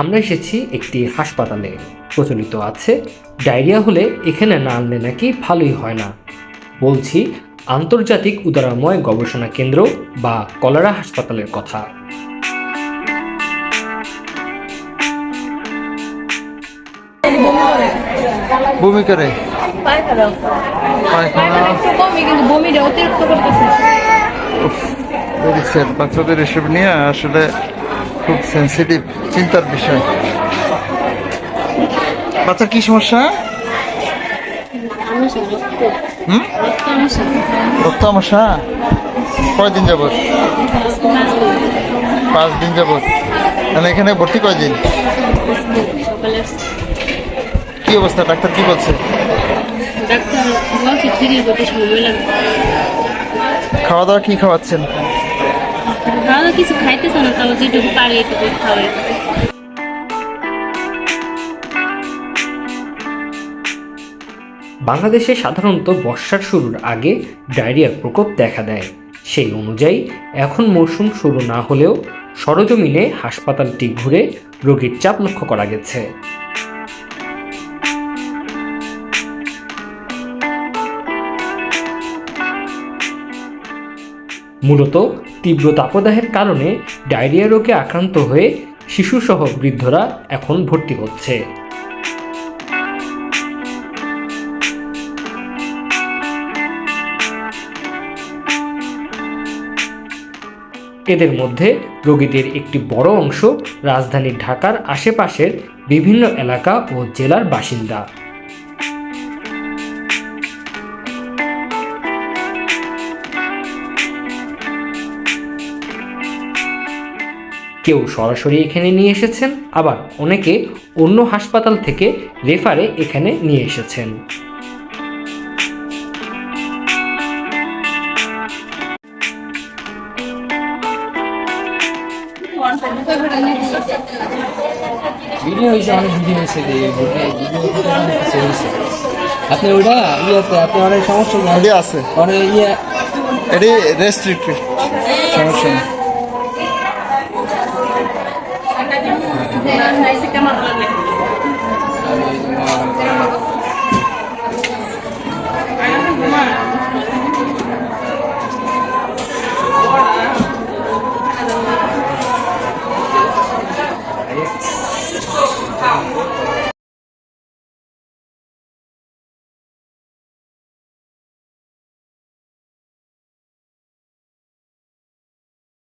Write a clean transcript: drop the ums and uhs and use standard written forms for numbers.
আমরা এসেছি একটি হাসপাতালে। প্রচলিত আছে ডায়রিয়া হলে এখানে না আনলে নাকি ভালোই হয় না। বলছি আন্তর্জাতিক উদারময় গবেষণা কেন্দ্র বা কলেরা হাসপাতালের কথা। বমি করে পায়খানা পায়খানা একটু কমই, কিন্তু বমিটা অতিরিক্ত করতেছে। বলছেন বাচ্চাদের এসব নিয়ে আসলে খুব সেন্সিটিভ, চিন্তার বিষয়। বাচ্চার কি সমস্যা? রক্ত আমসা। কয়দিন যাবত? 5 দিন যাবত। তাহলে এখানে ভর্তি কয়দিন? কি অবস্থা, ডাক্তার কি বলছে? খাওয়া দাওয়া কি খাওয়াচ্ছেন? কিছু খাইতেছে না, তাও যেটুকু পারে এটুকু খাওয়াই। বাংলাদেশে সাধারণত বর্ষার শুরুর আগে ডায়রিয়ার প্রকোপ দেখা দেয়। সেই অনুযায়ী এখন মৌসুম শুরু না হলেও সরজমিনে হাসপাতালটি ঘুরে রোগীর চাপ লক্ষ্য করা গেছে। মূলত তীব্র তাপদাহের কারণে ডায়রিয়া রোগে আক্রান্ত হয়ে শিশুসহ বৃদ্ধরা এখন ভর্তি হচ্ছে। এদের মধ্যে রোগীদের একটি বড় অংশ রাজধানী ঢাকার আশেপাশের বিভিন্ন এলাকা ও জেলার বাসিন্দা। কেউ সরাসরি এখানে নিয়ে এসেছেন, আবার অনেকে অন্য হাসপাতাল থেকে রেফারে এখানে নিয়ে এসেছেন। ভিডিও হয়েছে, অনেক ভিডিও হয়েছে যে হয়েছে। আপনি ওইটা ইয়েতে আপনি অনেক সমস্যা এটি আছে, অনেক ইয়ে এটি রেস্ট্রিক্টেড, সমস্যা নেই। Nah,